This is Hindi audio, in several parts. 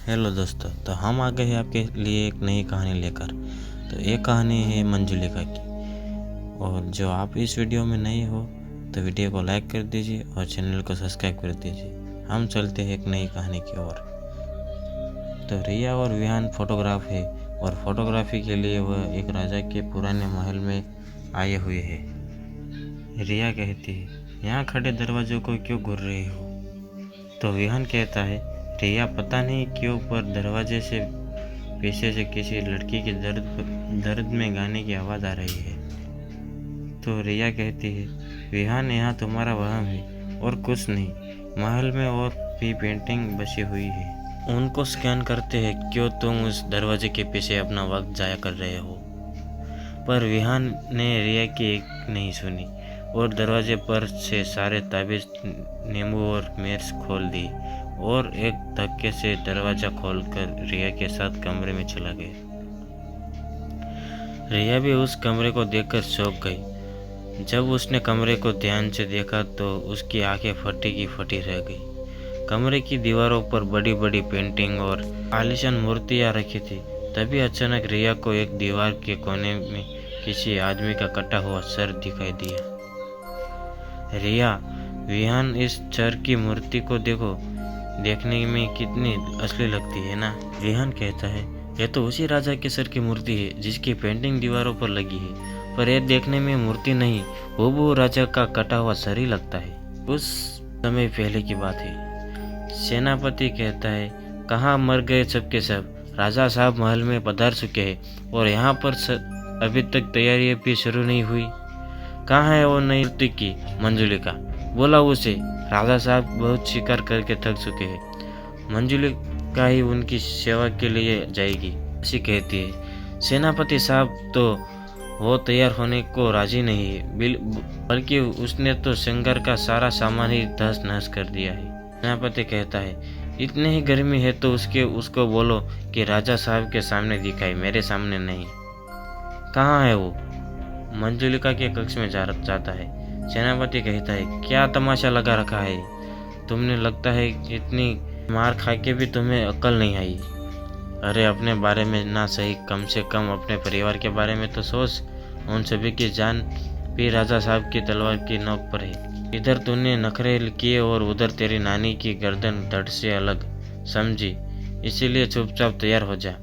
हेलो दोस्तों, तो हम आ गए हैं आपके लिए एक नई कहानी लेकर। तो ये कहानी है मंजुलिका की। और जो आप इस वीडियो में नए हो तो वीडियो को लाइक कर दीजिए और चैनल को सब्सक्राइब कर दीजिए। हम चलते हैं एक नई कहानी की ओर। तो रिया और विहान फोटोग्राफ है और फोटोग्राफी के लिए वह एक राजा के पुराने महल में आए हुए हैं। रिया कहती है, यहाँ खड़े दरवाजों को क्यों घूर रही हो? तो विहान कहता है, रिया पता नहीं क्यों पर दरवाजे से पीछे से किसी लड़की के दर्द में गाने की आवाज़ आ रही है। तो रिया कहती है, विहान यहाँ तुम्हारा वहम है और कुछ नहीं। महल में और भी पेंटिंग बसी हुई है, उनको स्कैन करते हैं। क्यों तुम उस दरवाजे के पीछे अपना वक्त जाया कर रहे हो? पर विहान ने रिया की एक नहीं सुनी और दरवाजे पर से सारे ताबीज, नींबू और मिर्च खोल दी और एक धक्के से दरवाजा खोलकर रिया के साथ कमरे में चला गया। रिया भी उस कमरे को देखकर चौंक गई। जब उसने कमरे को ध्यान से देखा तो उसकी आंखें फटी की फटी रह गई। कमरे की दीवारों पर बड़ी बड़ी पेंटिंग और आलीशान मूर्तियां रखी थी। तभी अचानक रिया को एक दीवार के कोने में किसी आदमी का कटा हुआ सर दिखाई दिया। रिया, विहान, इस सर की मूर्ति को देखो, देखने में कितनी असली लगती है ना? विहान कहता है, यह तो उसी राजा के सर की मूर्ति है जिसकी पेंटिंग दीवारों पर लगी है, पर यह देखने में मूर्ति नहीं, वो राजा का कटा हुआ सर ही लगता है। उस समय पहले की बात है। सेनापति कहता है, कहाँ मर गए सबके सब? राजा साहब महल में पधार चुके हैं और यहाँ पर अभी तक तैयारी भी शुरू नहीं हुई। कहाँ है वो नई मूर्ति की मंजुलिका? बोला उसे, राजा साहब बहुत शिकार करके थक चुके हैं, मंजुलिका ही उनकी सेवा के लिए जाएगी, ऐसी कहती है। सेनापति साहब तो वो तैयार होने को राजी नहीं है, बल्कि उसने तो श्रृंगार का सारा सामान ही तहस नहस कर दिया है। सेनापति कहता है, इतनी ही गर्मी है तो उसको बोलो कि राजा साहब के सामने दिखाए, मेरे सामने नहीं। कहाँ है वो? मंजुलिका के कक्ष में जाता है। सेनापति कहता है, क्या तमाशा लगा रखा है तुमने? लगता है इतनी मार खा के भी तुम्हें अक्ल नहीं आई। अरे अपने बारे में ना सही, कम से कम अपने परिवार के बारे में तो सोच। उन सभी की जान भी राजा साहब की तलवार की नोक पर है। इधर तूने नखरे किए और उधर तेरी नानी की गर्दन धड़ से अलग समझी, इसीलिए चुपचाप तैयार हो जा।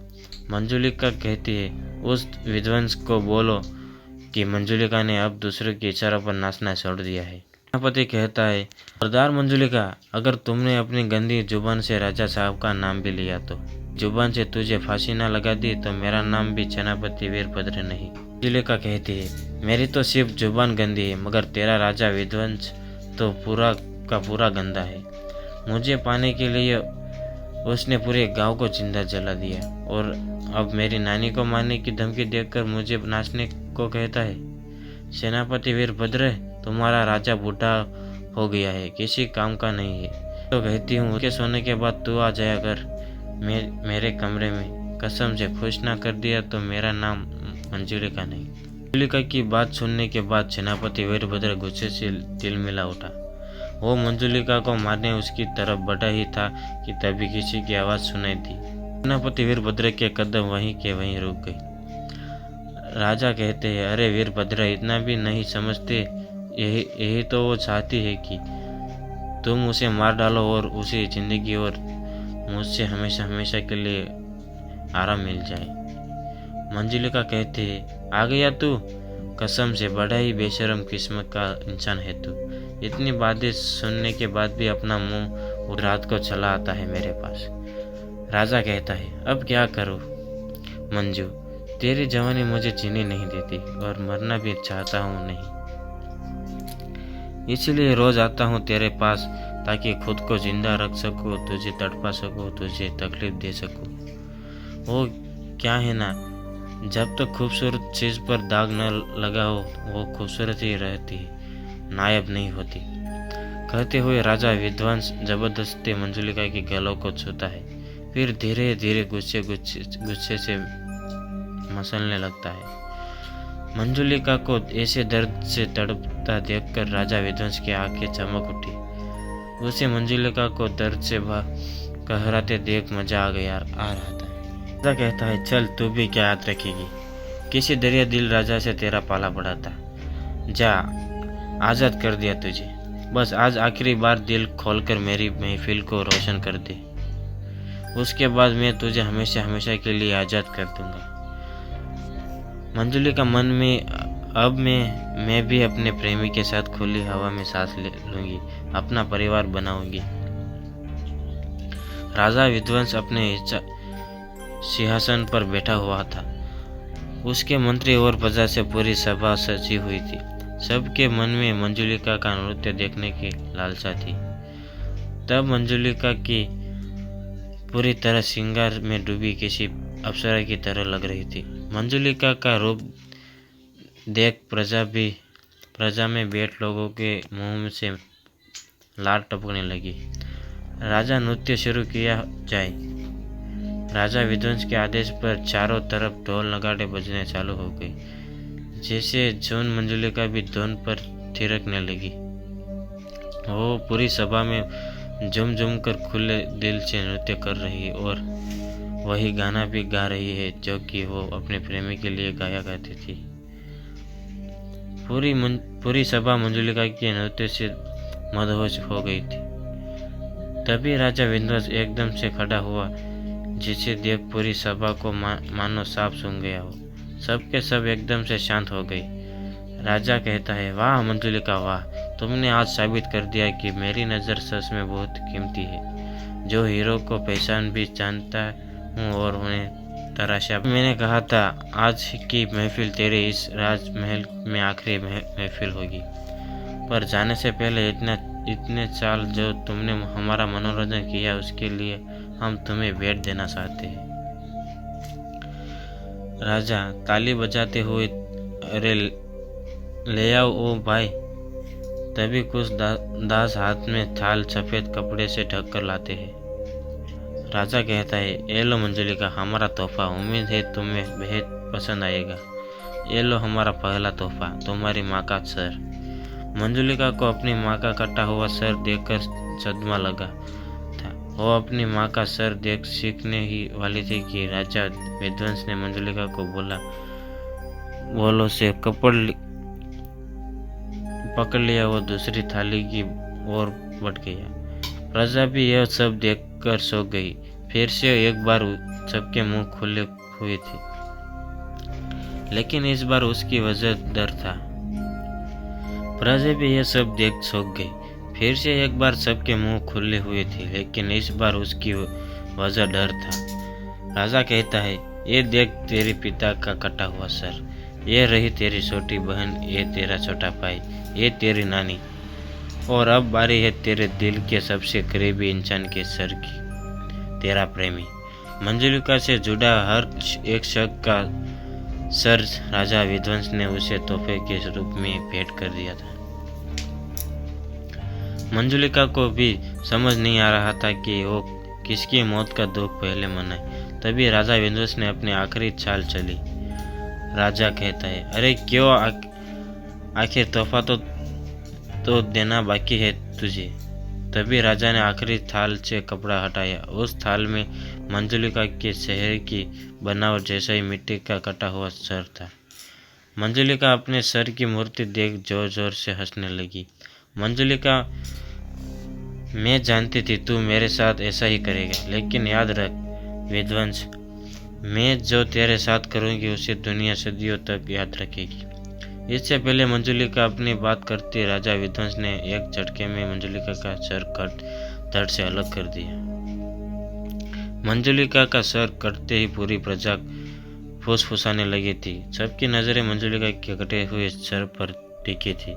मंजुलिका कहती है, उस विध्वंस को बोलो कि मंजुलिका ने अब दूसरे के इशारों पर नाचना छोड़ दिया है। सेनापति कहता है, खबरदार मंजुलिका, अगर तुमने अपनी गंदी जुबान से राजा साहब का नाम भी लिया तो जुबान से तुझे फांसी ना लगा दी तो मेरा नाम भी सेनापति वीरभद्र नहीं। मंजुलिका कहती है, मेरी तो सिर्फ जुबान गंदी है, मगर तेरा राजा विध्वंस तो पूरा का पूरा गंदा है। मुझे पाने के लिए उसने पूरे गांव को जिंदा जला दिया और अब मेरी नानी को मारने की धमकी देकर मुझे नाचने को कहता है। सेनापति वीरभद्र, तुम्हारा राजा बूढ़ा हो गया है, किसी काम का नहीं है। तो कहती हूँ उसके सोने के बाद तू आ जाया कर मेरे कमरे में। कसम से खुश ना कर दिया तो मेरा नाम मंजुलिका नहीं। मंजुलिका की बात सुनने के बाद सेनापति वीरभद्र गुस्से से तिलमिला उठा। वो मंजुलिका को मारने उसकी तरफ बढ़ा ही था कि तभी किसी की आवाज़ सुनाई दी। सेनापति वीरभद्र के कदम वहीं के वहीं रुक गए। राजा कहते हैं, अरे वीरभद्र, इतना भी नहीं समझते? यही तो वो चाहती है कि तुम उसे मार डालो और उसे जिंदगी और मुझसे हमेशा हमेशा के लिए आराम मिल जाए। मंजुलिका कहते हैं, आ गया तू? कसम से बड़ा ही बेशर्म किस्मत का इंसान है तू। इतनी बातें सुनने के बाद भी अपना मुंह रात को चला आता है मेरे पास। राजा कहता है, अब क्या करूं मंजू, तेरी जवानी मुझे जीने नहीं देती और मरना भी चाहता हूँ नहीं, इसलिए रोज आता हूँ तेरे पास ताकि खुद को जिंदा रख सकूँ, तुझे तड़पा सकूँ, तुझे तकलीफ दे सकूँ। वो क्या है ना, जब तक खूबसूरत चीज़ पर दाग न लगा हो वो खूबसूरत ही रहती है, नायब नहीं होती। कहते हुए राजा विध्वंस जबरदस्ती मंजुलिका के गलों को छूता है, फिर धीरे धीरे गुस्से से मसलने लगता है। मंजुलिका को ऐसे दर्द से तड़पता देखकर राजा विध्वंस की आंखें चमक उठी। उसे मंजुलिका को दर्द से कहराते देख मजा आ रहा था। राजा कहता है, चल तू भी क्या याद रखेगी, किसी दरिया दिल राजा से तेरा पाला पड़ा था, जा आज़ाद कर दिया तुझे, बस आज आखिरी बार दिल खोलकर मेरी महफिल को रोशन कर दे, उसके बाद मैं तुझे हमेशा हमेशा के लिए आज़ाद कर दूंगा। मंजुलिका मन में, अब मैं भी अपने प्रेमी के साथ खुली हवा में सांस ले लूंगी, अपना परिवार बनाऊंगी। राजा विध्वंस अपने सिंहासन पर बैठा हुआ था। उसके मंत्री और प्रजा से पूरी सभा सजी हुई थी। सबके मन में मंजुलिका का नृत्य देखने की लालसा थी। तब मंजुलिका की पूरी तरह श्रृंगार में डूबी किसी अप्सरा की तरह लग रही थी। मंजुलिका का रूप देख प्रजा में बैठ लोगों के मुंह से लार टपकने लगी। राजा नृत्य शुरू किया जाए। राजा विध्वंस के आदेश पर चारों तरफ ढोल नगाड़े बजने चालू हो गए। जैसे जौन मंजुलिका भी धुन पर थिरकने लगी। वो पूरी सभा में झूम कर खुले दिल से नृत्य कर रही और वही गाना भी गा रही है जो कि वो अपने प्रेमी के लिए गाया करती थी। पूरी सभा मंजुलिका के नृत्य से मदहोश हो गई थी। तभी राजा विध्वंस एकदम से खड़ा हुआ, जिसे देख पूरी सभा को मानो सांप सूंघ गया हो। सबके सब एकदम से शांत हो गए। राजा कहता है, वाह मंजुलिका वाह, तुमने आज साबित कर दिया कि मेरी नज़र सच में बहुत कीमती है। जो हीरो को पहचान भी जानता हूँ और उन्हें तराशा। मैंने कहा था आज की महफिल तेरे इस राजमहल में आखिरी महफिल होगी, पर जाने से पहले इतने साल जो तुमने हमारा मनोरंजन किया उसके लिए हम तुम्हें भेंट देना चाहते हैं। राजा ताली बजाते हुए, अरे ले आओ ओ भाई। तभी कुछ दास हाथ में थाल सफेद कपड़े से ढक कर लाते हैं। राजा कहता है, ये लो मंजुलिका, हमारा तोहफा, उम्मीद है तुम्हें बेहद पसंद आएगा। ये लो हमारा पहला तोहफा, तुम्हारी माँ का सर। मंजुलिका को अपनी माँ का कटा हुआ सर देखकर सदमा लगा था। वो अपनी माँ का सर देख सीखने ही वाली थी कि राजा विध्वंस ने मंजुलिका को बोलो से कपड़ पकड़ लिया। वो दूसरी थाली की ओर बढ़ गया। प्रजा भी यह सब देखकर सो गई। फिर से एक बार सबके मुंह खुले हुए थे, लेकिन इस बार उसकी वजह डर था। प्रजा भी यह सब देख सो गई। फिर से एक बार सबके मुंह खुले हुए थे, लेकिन इस बार उसकी वजह डर था। राजा कहता है, ये देख तेरे पिता का कटा हुआ सर, ये रही तेरी छोटी बहन, ये तेरा छोटा भाई, ये तेरी नानी, और अब बारी है तेरे दिल के सबसे करीबी इंसान के सर की, तेरा प्रेमी। मंजुलिका से जुड़ा हर एक शख्स का सर राजा विध्वंस ने उसे तोहफे के रूप में भेंट कर दिया था। मंजुलिका को भी समझ नहीं आ रहा था कि वो किसकी मौत का दुख पहले मनाए। तभी राजा विध्वंस ने अपनी आखिरी चाल चली। राजा कहता है, अरे क्यों, आखिर तोहफा तो देना बाकी है तुझे। तभी राजा ने आखिरी थाल से कपड़ा हटाया। उस थाल में मंजुलिका के चेहरे की बनावट जैसा ही मिट्टी का कटा हुआ सर था। मंजुलिका अपने सर की मूर्ति देख जोर जोर से हंसने लगी। मंजुलिका, मैं जानती थी तू मेरे साथ ऐसा ही करेगा, लेकिन याद रख विध्वंस, मैं जो तेरे साथ करूंगी उसे दुनिया सदियों तक याद रखेगी। इससे पहले मंजुलिका अपनी बात करती, राजा विध्वंस ने एक झटके में मंजुलिका का सर कट धड़ से अलग कर दिया। मंजुलिका का सर कटते ही पूरी प्रजा फुसफुसाने लगी थी। सबकी नजरें मंजुलिका के कटे हुए सर पर टिकी थी,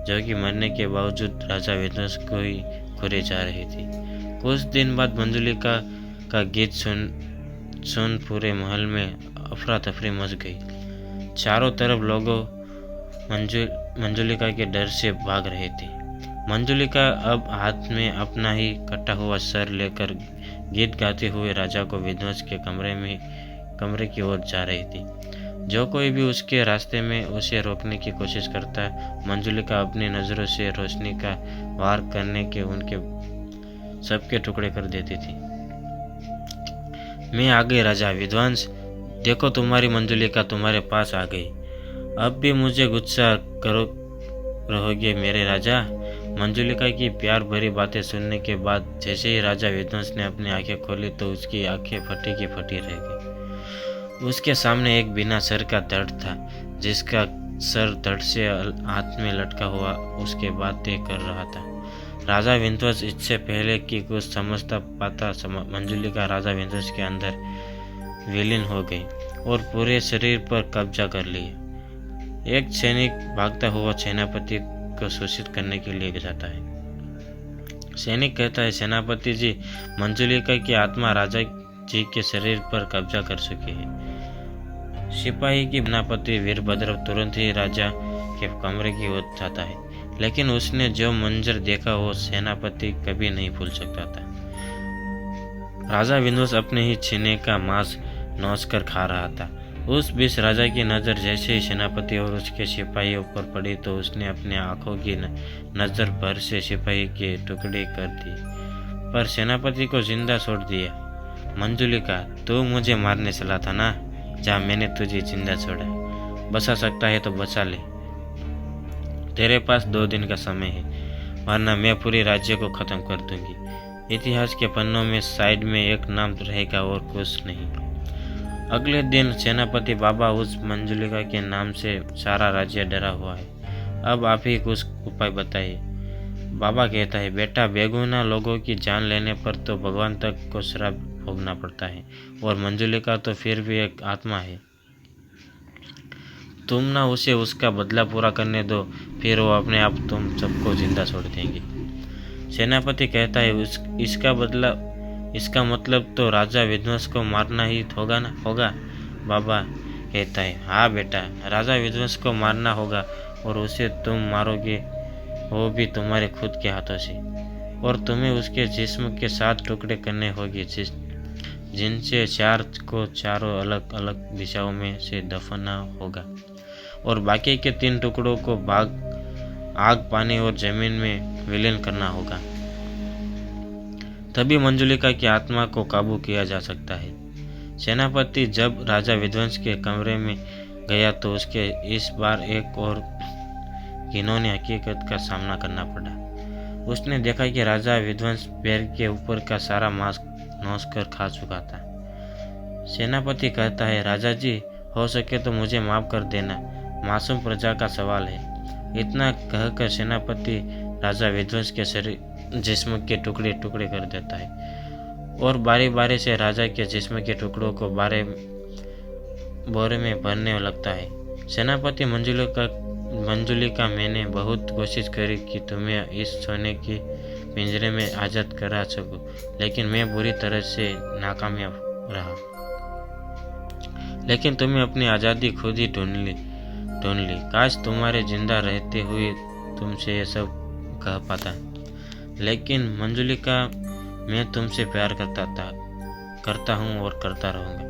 जो कि मरने के बावजूद राजा विध्वंस को ही घुरे जा रही थी। कुछ दिन बाद मंजुलिका का गीत सुन पूरे महल में अफरा तफरी मच गई। चारों तरफ लोगों मंजुलिका के डर से भाग रहे थे। मंजुलिका अब हाथ में अपना ही कटा हुआ सर लेकर गीत गाते हुए राजा को विध्वंस के कमरे की ओर जा रही थी। जो कोई भी उसके रास्ते में उसे रोकने की कोशिश करता, मंजुलिका अपनी नज़रों से रोशनी का वार करने के उनके सबके टुकड़े कर देती थी। मैं आ गई राजा विध्वंस, देखो तुम्हारी मंजुलिका तुम्हारे पास आ गई। अब भी मुझे गुस्सा करो रहोगे मेरे राजा? मंजुलिका की प्यार भरी बातें सुनने के बाद जैसे ही राजा विध्वंस ने अपनी आंखें खोली तो उसकी आंखें फटी की फटी रह गई। उसके सामने एक बिना सर का दर्द था, जिसका सर धड़ से हाथ में लटका हुआ उसके बातें कर रहा था। राजा विध्वंस इससे पहले कि कुछ समझता पाता मंजुलिका राजा विध्वंस के अंदर विलीन हो गई और पूरे शरीर पर कब्जा कर लिया। एक सैनिक भागता हुआ सेनापति को सूचित करने के लिए जाता है। सैनिक कहता है, सेनापति जी, मंजुलिका की आत्मा राजा जी के शरीर पर कब्जा कर चुकी है। सिपाही की सेनापति वीरभद्र तुरंत ही राजा के कमरे की ओर जाता है, लेकिन उसने जो मंजर देखा वो सेनापति कभी नहीं भूल सकता था। राजा विध्वंस अपने ही सीने का मांस नोच कर खा रहा था। उस बीच राजा की नज़र जैसे ही सेनापति और उसके सिपाहियों पर पड़ी तो उसने अपने आंखों की नज़र भर से सिपाही के टुकड़े कर दी, पर सेनापति को जिंदा छोड़ दिया। मंजुलिका, तू मुझे मारने चला था ना? जा, मैंने तुझे जिंदा छोड़ा। बचा सकता है तो बचा ले, तेरे पास 2 दिन का समय है, वरना मैं पूरे राज्य को खत्म कर दूंगी। इतिहास के पन्नों में साइड में एक नाम रहेगा और कुछ नहीं। अगले दिन सेनापति बाबा, उस मंजुलिका के नाम से सारा राज्य डरा हुआ है, अब आप ही कुछ उपाय बताइए। बाबा कहता है, बेटा, बेगुनाह लोगों की जान लेने पर तो भगवान तक को श्राप भोगना पड़ता है, और मंजुलिका तो फिर भी एक आत्मा है। तुम ना उसे उसका बदला पूरा करने दो, फिर वो अपने आप तुम सबको जिंदा छोड़ देंगे। सेनापति कहता है, इसका बदला, इसका मतलब तो राजा विध्वंस को मारना ही होगा ना? होगा। बाबा कहता है, हाँ बेटा, राजा विध्वंस को मारना होगा, और उसे तुम मारोगे, वो भी तुम्हारे खुद के हाथों से, और तुम्हें उसके जिस्म के 7 टुकड़े करने होंगे, जिनसे 4 को चारों अलग अलग दिशाओं में से दफना होगा, और बाकी के 3 टुकड़ों को आग, पानी और जमीन में विलीन करना होगा। तभी मंजुलिका की आत्मा को काबू किया जा सकता है। सेनापति जब राजा विध्वंस के कमरे में गया तो उसके इस बार एक और घिनौनी हकीकत का सामना करना पड़ा। उसने देखा कि राजा विध्वंस पैर के ऊपर का सारा मांस नोच कर खा चुका था। सेनापति कहता है, राजा जी, हो सके तो मुझे माफ कर देना, मासूम प्रजा का सवाल है। इतना कहकर सेनापति राजा विध्वंस के शरीर जिस्म के टुकड़े टुकड़े कर देता है, और बारी बारी से राजा के जिस्म के टुकड़ों को बोरे में भरने लगता है। सेनापति मंजुलिका, मैंने बहुत कोशिश करी कि तुम्हें इस सोने के पिंजरे में आज़ाद करा सकूं, लेकिन मैं बुरी तरह से नाकामयाब रहा। लेकिन तुम्हें अपनी आज़ादी खुद ही ढूंढ ली। काश तुम्हारे जिंदा रहते हुए तुमसे ये सब कह पाता। लेकिन मंजुलिका, मैं तुमसे प्यार करता हूँ और करता रहूँगा,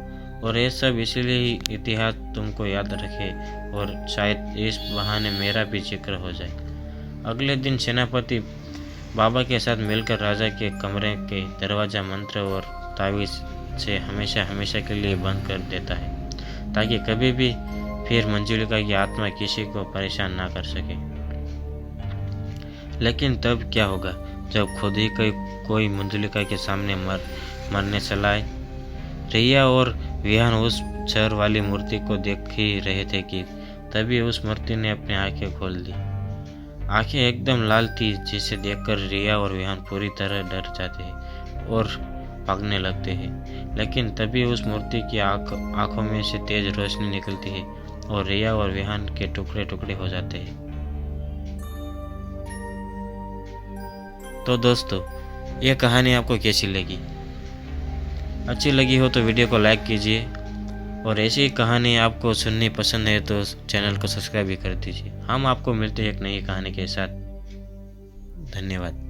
और ये सब इसलिए ही इतिहास तुमको याद रखे, और शायद इस बहाने मेरा भी जिक्र हो जाए। अगले दिन सेनापति बाबा के साथ मिलकर राजा के कमरे के दरवाज़ा मंत्र और तावीज़ से हमेशा के लिए बंद कर देता है, ताकि कभी भी फिर मंजुलिका की आत्मा किसी को परेशान ना कर सके। लेकिन तब क्या होगा जब खुद ही कोई मंजुलिका के सामने मरने चला आए। रिया और विहान उस छर वाली मूर्ति को देख ही रहे थे कि तभी उस मूर्ति ने अपनी आंखें खोल दी। आंखें एकदम लाल थी, जिसे देखकर रिया और विहान पूरी तरह डर जाते हैं और भागने लगते हैं। लेकिन तभी उस मूर्ति की आंखों में से तेज रोशनी निकलती है और रिया और विहान के टुकड़े टुकड़े हो जाते हैं। तो दोस्तों, ये कहानी आपको कैसी लगी? अच्छी लगी हो तो वीडियो को लाइक कीजिए, और ऐसी कहानी आपको सुननी पसंद है तो चैनल को सब्सक्राइब भी कर दीजिए। हम आपको मिलते हैं एक नई कहानी के साथ। धन्यवाद।